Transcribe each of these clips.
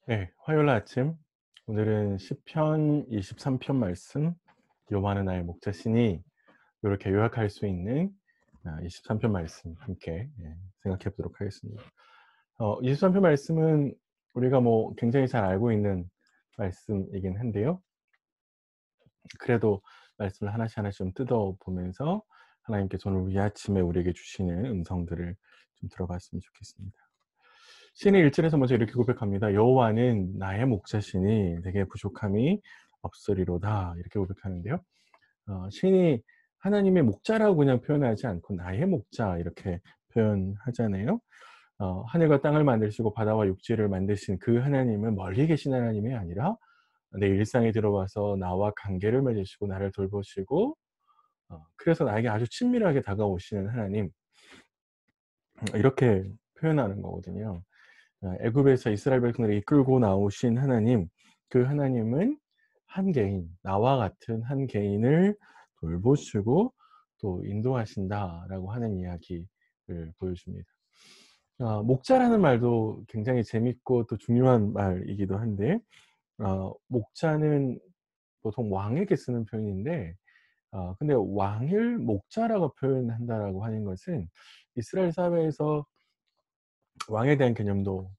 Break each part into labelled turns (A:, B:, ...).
A: 네, 화요일 아침 오늘은 시편 23편 말씀 요 많은 나의 목자시니 요렇게 요약할 수 있는 23편 말씀 함께 생각해 보도록 하겠습니다. 23편 말씀은 우리가 뭐 굉장히 잘 알고 있는 말씀이긴 한데요. 그래도 말씀을 하나씩 하나씩 좀 뜯어 보면서 하나님께서 오늘 이 아침에 우리에게 주시는 음성들을 좀 들어봤으면 좋겠습니다. 시인의 1절에서 먼저 이렇게 고백합니다. 여호와는 나의 목자시니 내게 부족함이 없으리로다. 이렇게 고백하는데요. 시인이 하나님의 목자라고 그냥 표현하지 않고 나의 목자 이렇게 표현하잖아요. 하늘과 땅을 만드시고 바다와 육지를 만드신 그 하나님은 멀리 계신 하나님이 아니라 내 일상에 들어와서 나와 관계를 맺으시고 나를 돌보시고 그래서 나에게 아주 친밀하게 다가오시는 하나님, 이렇게 표현하는 거거든요. 애굽에서 이스라엘 백성들을 이끌고 나오신 하나님, 그 하나님은 한 개인, 나와 같은 한 개인을 돌보시고 또 인도하신다라고 하는 이야기를 보여줍니다. 목자라는 말도 굉장히 재밌고 또 중요한 말이기도 한데, 목자는 보통 왕에게 쓰는 표현인데, 근데 왕을 목자라고 표현한다라고 하는 것은 이스라엘 사회에서 왕에 대한 개념도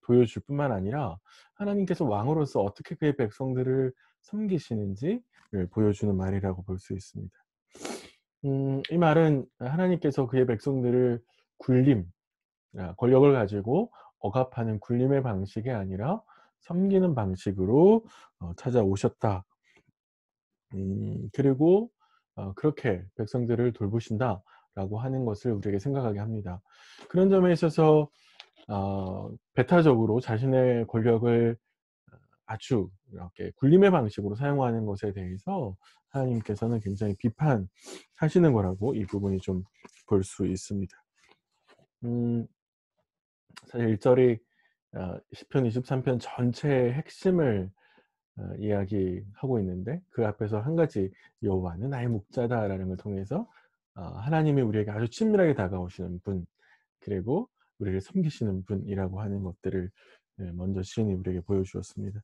A: 보여줄 뿐만 아니라 하나님께서 왕으로서 어떻게 그의 백성들을 섬기시는지를 보여주는 말이라고 볼 수 있습니다. 이 말은 하나님께서 그의 백성들을 굴림, 권력을 가지고 억압하는 굴림의 방식이 아니라 섬기는 방식으로 찾아오셨다. 그리고 그렇게 백성들을 돌보신다라고 하는 것을 우리에게 생각하게 합니다. 그런 점에 있어서 배타적으로 자신의 권력을 아주 이렇게 굴림의 방식으로 사용하는 것에 대해서 하나님께서는 굉장히 비판하시는 거라고 이 부분이 좀 볼 수 있습니다. 음 사실 1 절이 시편 23편 전체의 핵심을 이야기하고 있는데, 그 앞에서 한 가지 "여호와는 나의 목자다."라는 걸 통해서 하나님이 우리에게 아주 친밀하게 다가오시는 분, 그리고 우리를 섬기시는 분이라고 하는 것들을 먼저 시인이 우리에게 보여주었습니다.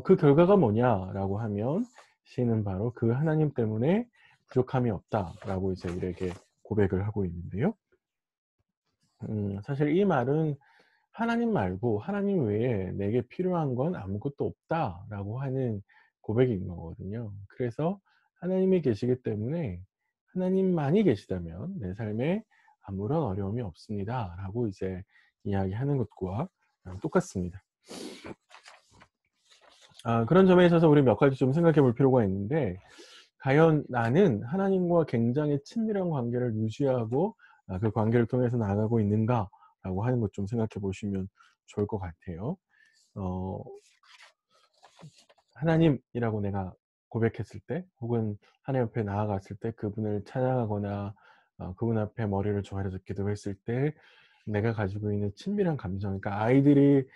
A: 그 결과가 뭐냐라고 하면 시인은 바로 "그 하나님 때문에 부족함이 없다."라고 이제 우리에게 고백을 하고 있는데요. 사실 이 말은 하나님 말고 하나님 외에 내게 필요한 건 아무것도 없다라고 하는 고백인 거거든요. 그래서 하나님이 계시기 때문에 하나님만이 계시다면 내 삶에 아무런 어려움이 없습니다라고 이제 이야기하는 것과 똑같습니다. 그런 점에 있어서 우리 몇 가지 좀 생각해 볼 필요가 있는데, 과연 나는 하나님과 굉장히 친밀한 관계를 유지하고 그 관계를 통해서 나아가고 있는가라고 하는 것 좀 생각해 보시면 좋을 것 같아요. 어 하나님이라고 내가 고백했을 때, 혹은 하나님 앞에 나아갔을 때, 그분을 찬양하거나 그분 앞에 머리를 조아려서 기도했을 때 내가 가지고 있는 친밀한 감정, 그러니까 아이들이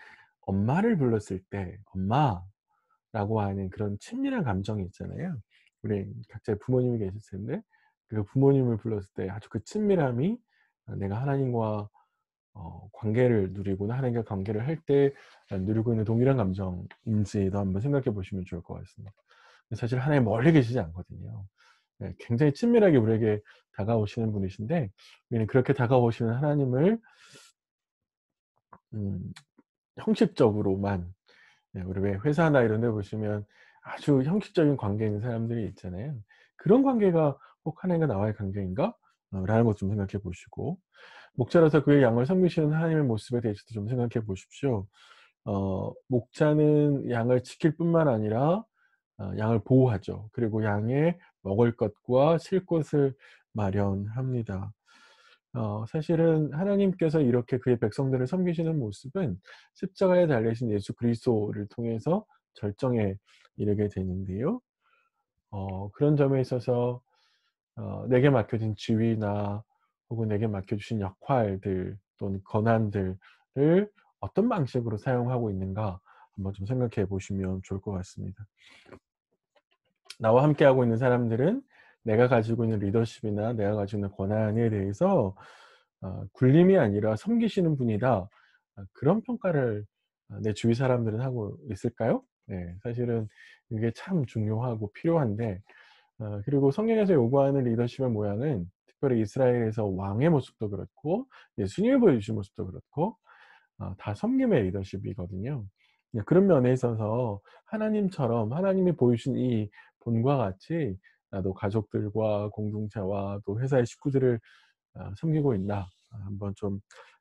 A: 엄마를 불렀을 때 "엄마"라고 하는 그런 친밀한 감정이 있잖아요. 우리 각자의 부모님이 계실 텐데, 그 부모님을 불렀을 때 아주 그 친밀함이 내가 하나님과 관계를 누리거나 하나님과 관계를 할 때 누리고 있는 동일한 감정인지도 한번 생각해 보시면 좋을 것 같습니다. 사실 하나님 멀리 계시지 않거든요. 굉장히 친밀하게 우리에게 다가오시는 분이신데, 우리는 그렇게 다가오시는 하나님을 음 형식적으로만, 우리 왜 회사나 이런 데 보시면 아주 형식적인 관계에 있는 사람들이 있잖아요. 그런 관계가 꼭 하나님과 나와의 관계인가? 라는 것 좀 생각해 보시고, 목자라서 그의 양을 섬기시는 하나님의 모습에 대해서도 좀 생각해 보십시오. 목자는 양을 지킬 뿐만 아니라 양을 보호하죠. 그리고 양의 먹을 것과 쉴 곳을 마련합니다. 사실은 하나님께서 이렇게 그의 백성들을 섬기시는 모습은 십자가에 달리신 예수 그리스도를 통해서 절정에 이르게 되는데요. 그런 점에 있어서 내게 맡겨진 지위나 혹은 내게 맡겨주신 역할들 또는 권한들을 어떤 방식으로 사용하고 있는가 한번 좀 생각해 보시면 좋을 것 같습니다. 나와 함께하고 있는 사람들은 내가 가지고 있는 리더십이나 내가 가지고 있는 권한에 대해서 굴림이 아니라 섬기시는 분이다, 그런 평가를 내 주위 사람들은 하고 있을까요? 네, 사실은 이게 참 중요하고 필요한데, 그리고 성경에서 요구하는 리더십의 모양은 특별히 이스라엘에서 왕의 모습도 그렇고 예수님이 보여주신 모습도 그렇고 다 섬김의 리더십이거든요. 그런 면에 있어서 하나님처럼 하나님이 보여주신 이 본과 같이 나도 가족들과 공동체와 또 회사의 식구들을 섬기고 있나 한번 좀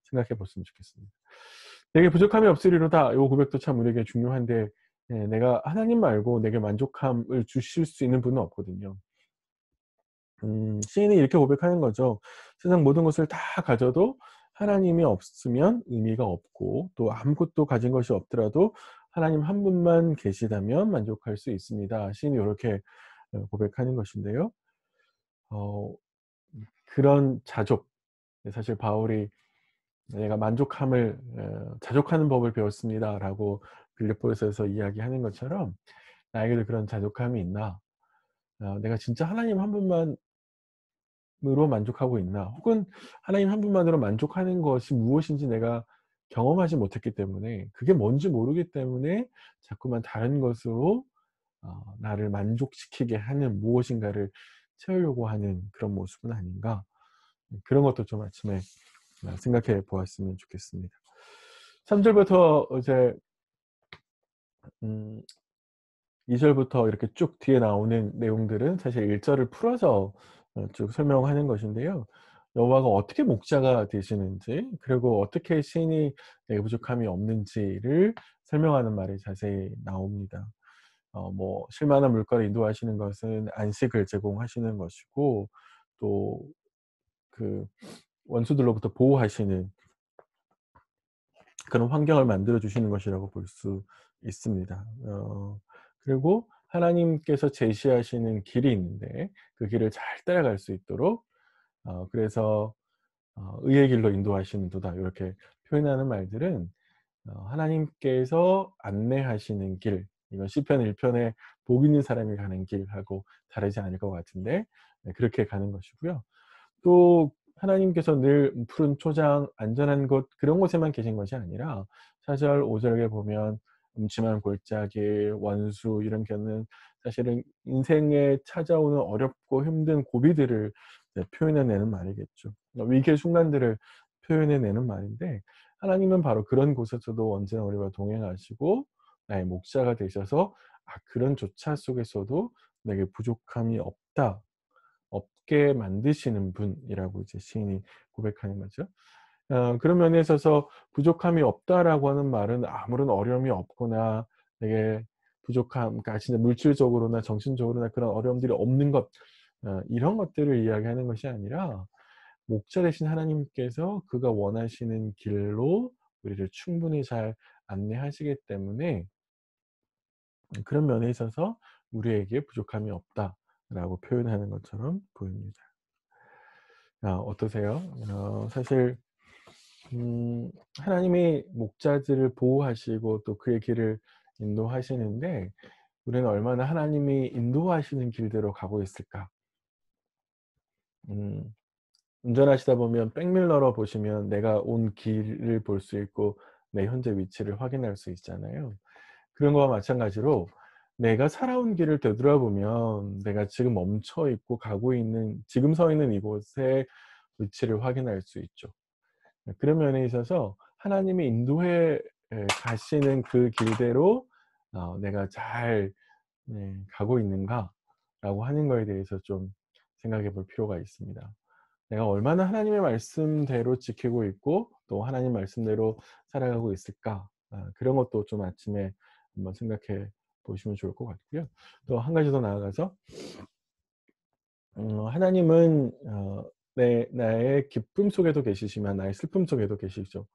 A: 생각해 봤으면 좋겠습니다. "내게 부족함이 없으리로다." 요 고백도 참 우리에게 중요한데, 내가 하나님 말고 내게 만족함을 주실 수 있는 분은 없거든요. 시인이 이렇게 고백하는 거죠. 세상 모든 것을 다 가져도 하나님이 없으면 의미가 없고, 또 아무것도 가진 것이 없더라도 하나님 한 분만 계시다면 만족할 수 있습니다. 시인이 요렇게 고백하는 것인데요. 어 그런 자족, 사실 바울이 "내가 만족함을 자족하는 법을 배웠습니다."라고 빌립보서에서 이야기하는 것처럼, 나에게도 그런 자족함이 있나? 내가 진짜 하나님 한 분만 으로 만족하고 있나? 혹은 하나님 한 분만으로 만족하는 것이 무엇인지 내가 경험하지 못했기 때문에, 그게 뭔지 모르기 때문에 자꾸만 다른 것으로 나를 만족시키게 하는 무엇인가를 채우려고 하는 그런 모습은 아닌가? 그런 것도 좀 아침에 생각해 보았으면 좋겠습니다. 3 절부터 이제 음 2 절부터 이렇게 쭉 뒤에 나오는 내용들은 사실 1 절을 풀어서 쭉 설명하는 것인데요. 여호와가 어떻게 목자가 되시는지, 그리고 어떻게 시인이 내게 부족함이 없는지를 설명하는 말이 자세히 나옵니다. 뭐 쉴 만한 물가로 인도하시는 것은 안식을 제공하시는 것이고, 또 그 원수들로부터 보호하시는 그런 환경을 만들어 주시는 것이라고 볼 수 있습니다. 그리고 하나님께서 제시하시는 길이 있는데 그 길을 잘 따라갈 수 있도록, 그래서 의의 길로 인도하시는도다, 이렇게 표현하는 말들은 하나님께서 안내하시는 길, 이건 시편 1 편에 복 있는 사람이 가는 길하고 다르지 않을 것 같은데, 그렇게 가는 것이고요. 또 하나님께서 늘 푸른 초장, 안전한 곳, 그런 곳에만 계신 것이 아니라 4 절, 5 절에 보면 음침한 골짜기, 원수, 이런 경우는 사실은 인생에 찾아오는 어렵고 힘든 고비들을 표현해 내는 말이겠죠. 위기의 순간들을 표현해 내는 말인데, 하나님은 바로 그런 곳에서도 언제나 우리와 동행하시고 나의 목자가 되셔서 그런 조차 속에서도 내게 부족함이 없다, 없게 만드시는 분이라고 이제 시인이 고백하는 거죠. 그런 면에 있어서 부족함이 없다라고 하는 말은 아무런 어려움이 없거나 되게 부족함, 그러니까 진짜 물질적으로나 정신적으로나 그런 어려움들이 없는 것, 이런 것들을 이야기하는 것이 아니라 목자 되신 하나님께서 그가 원하시는 길로 우리를 충분히 잘 안내하시기 때문에 그런 면에 있어서 우리에게 부족함이 없다라고 표현하는 것처럼 보입니다. 어떠세요? 사실 하나님이 목자들을 보호하시고 또 그의 길을 인도하시는데, 우리는 얼마나 하나님이 인도하시는 길대로 가고 있을까? 음 운전하시다 보면 백밀러로 보시면 내가 온 길을 볼 수 있고 내 현재 위치를 확인할 수 있잖아요. 그런 거와 마찬가지로 내가 살아온 길을 되돌아보면 내가 지금 멈춰 있고 가고 있는, 지금 서 있는 이곳의 위치를 확인할 수 있죠. 그런 면에 있어서 하나님이 인도해 가시는 그 길대로 내가 잘 가고 있는가라고 하는 거에 대해서 좀 생각해 볼 필요가 있습니다. 내가 얼마나 하나님의 말씀대로 지키고 있고 또 하나님 말씀대로 살아가고 있을까? 그런 것도 좀 아침에 한번 생각해 보시면 좋을 것 같고요. 또 한 가지 더 나아가서 하나님은 나의 기쁨 속에도 계시지만 나의 슬픔 속에도 계시죠.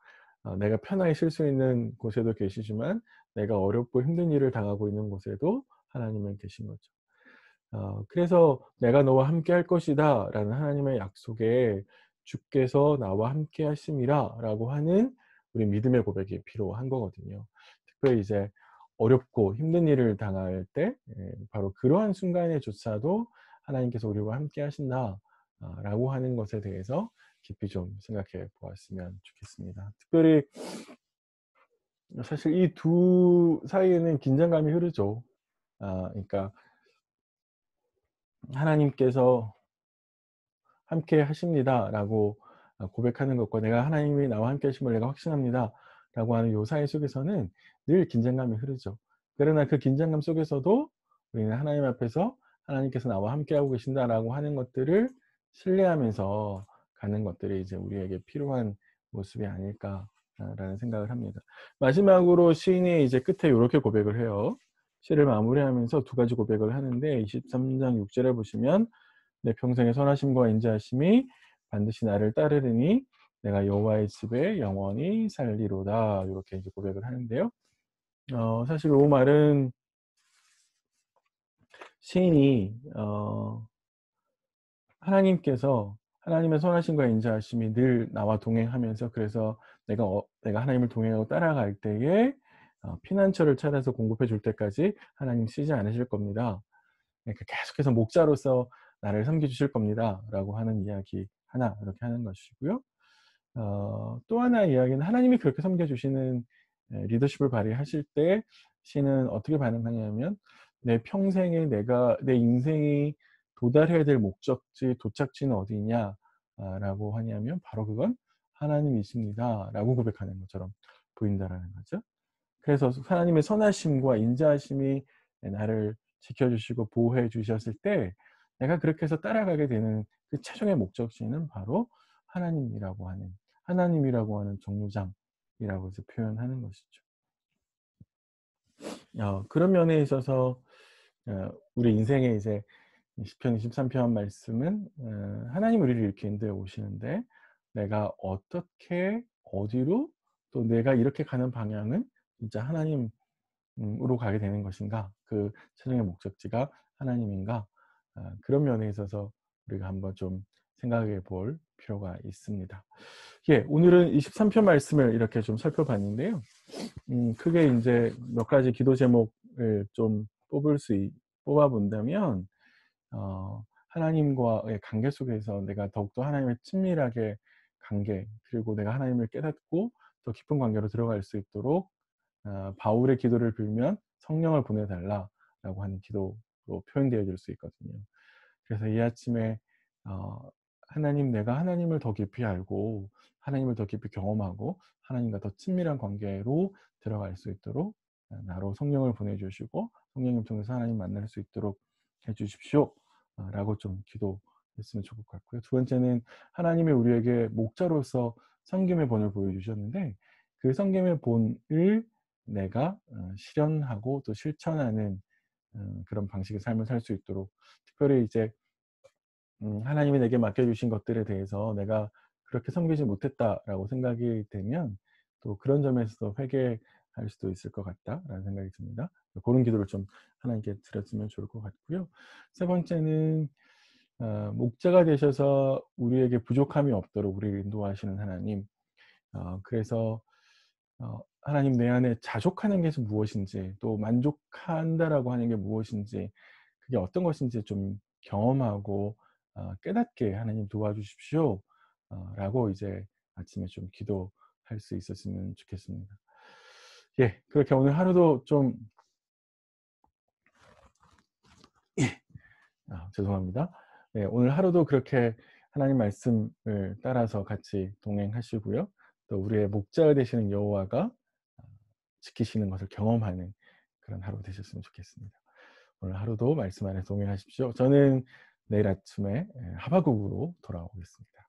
A: 내가 편하게 쉴 수 있는 곳에도 계시지만 내가 어렵고 힘든 일을 당하고 있는 곳에도 하나님은 계신 거죠. 그래서 "내가 너와 함께 할 것이다." 라는 하나님의 약속에 "주께서 나와 함께 하심이라." 라고 하는 우리 믿음의 고백이 필요한 거거든요. 특별히 이제 어렵고 힘든 일을 당할 때, 바로 그러한 순간에조차도 하나님께서 우리와 함께 하신다 라고 하는 것에 대해서 깊이 좀 생각해 보았으면 좋겠습니다. 특별히 사실 이 두 사이에는 긴장감이 흐르죠. 그러니까 하나님께서 "함께 하십니다."라고 고백하는 것과 "내가 하나님이 나와 함께 하심을 내가 확신합니다."라고 하는 요 사이 속에서는 늘 긴장감이 흐르죠. 그러나 그 긴장감 속에서도 우리는 하나님 앞에서 '하나님께서 나와 함께하고 계신다.'라고 하는 것들을 신뢰하면서 가는 것들이 이제 우리에게 필요한 모습이 아닐까라는 생각을 합니다. 마지막으로 시인이 이제 끝에 요렇게 고백을 해요. 시를 마무리하면서 두 가지 고백을 하는데 23장 6 절에 보시면 "내 평생의 선하심과 인자하심이 반드시 나를 따르리니 내가 여호와의 집에 영원히 살리로다." 요렇게 이제 고백을 하는데요. 사실 요 말은 시인이 하나님께서 하나님의 선하심과 인자하심이 늘 나와 동행하면서, 그래서 내가 하나님을 동행하고 따라갈 때에 피난처를 찾아서 공급해 줄 때까지 하나님 쉬지 않으실 겁니다. 그러니까 계속해서 목자로서 나를 섬겨 주실 겁니다라고 하는 이야기 하나 이렇게 하는 것이고요. 또 하나의 이야기는 하나님이 그렇게 섬겨 주시는 리더십을 발휘하실 때 시는 어떻게 반응하냐면, 내 평생에 내 인생이 도달해야 될 목적지, 도착지는 어디냐 라고 하냐면 바로 그건 하나님이십니다라고 고백하는 것처럼 보인다라는 거죠. 그래서 하나님의 선하심과 인자하심이 나를 지켜주시고 보호해 주셨을 때 내가 그렇게 해서 따라가게 되는 그 최종의 목적지는 바로 하나님이라고 하는 정류장이라고 이제 표현하는 것이죠. 그런 면에 있어서 우리 인생에 이제 시편 23편 말씀은 하나님 우리를 이렇게 인도해 오시는데, 내가 어떻게 어디로, 또 내가 이렇게 가는 방향은 진짜 하나님 으로 가게 되는 것인가? 그 최종의 목적지가 하나님인가? 그런 면에 있어서 우리가 한번 좀 생각해 볼 필요가 있습니다. 예, 오늘은 23편 말씀을 이렇게 좀 살펴봤는데요. 크게 인제 몇 가지 기도 제목을 좀 뽑아 본다면, 하나님과의 관계 속에서 내가 더욱더 하나님을 친밀하게 그리고 내가 하나님을 깨닫고 더 깊은 관계로 들어갈 수 있도록 바울의 기도를 빌면 "성령을 보내 달라."라고 하는 기도로 표현되어질 수 있거든요. 그래서 이 아침에 어 내가 하나님을 더 깊이 알고 하나님을 더 깊이 경험하고 하나님과 더 친밀한 관계로 들어갈 수 있도록 나로 성령을 보내 주시고 성령님 통해서 하나님 만날 수 있도록 해 주십시오. 라고 좀 기도했으면 좋을 것 같고요. 두 번째는 하나님이 우리에게 목자로서 섬김의 본을 보여주셨는데, 그 섬김의 본을 내가 실현하고 또 실천하는 그런 방식의 삶을 살 수 있도록, 특별히 이제 하나님이 내게 맡겨주신 것들에 대해서 '내가 그렇게 섬기지 못했다.'라고 생각이 되면 또 그런 점에서도 회개할 수도 있을 것 같다라는 생각이 듭니다. 고런 기도를 좀 하나님께 드렸으면 좋을 것 같고요. 세 번째는 목자가 되셔서 우리에게 부족함이 없도록 우리를 인도하시는 하나님. 그래서 하나님 내 안에 자족하는 것이 무엇인지, 또 만족한다라고 하는 게 무엇인지, 그게 어떤 것인지 좀 경험하고 깨닫게 하나님 도와주십시오. 라고 이제 아침에 좀 기도할 수 있었으면 좋겠습니다. 예, 그렇게 오늘 하루도 좀 죄송합니다. 네, 오늘 하루도 그렇게 하나님 말씀을 따라서 같이 동행하시고요. 또 우리의 목자가 되시는 여호와가 지키시는 것을 경험하는 그런 하루 되셨으면 좋겠습니다. 오늘 하루도 말씀 안에 동행하십시오. 저는 내일 아침에 하바국으로 돌아오겠습니다.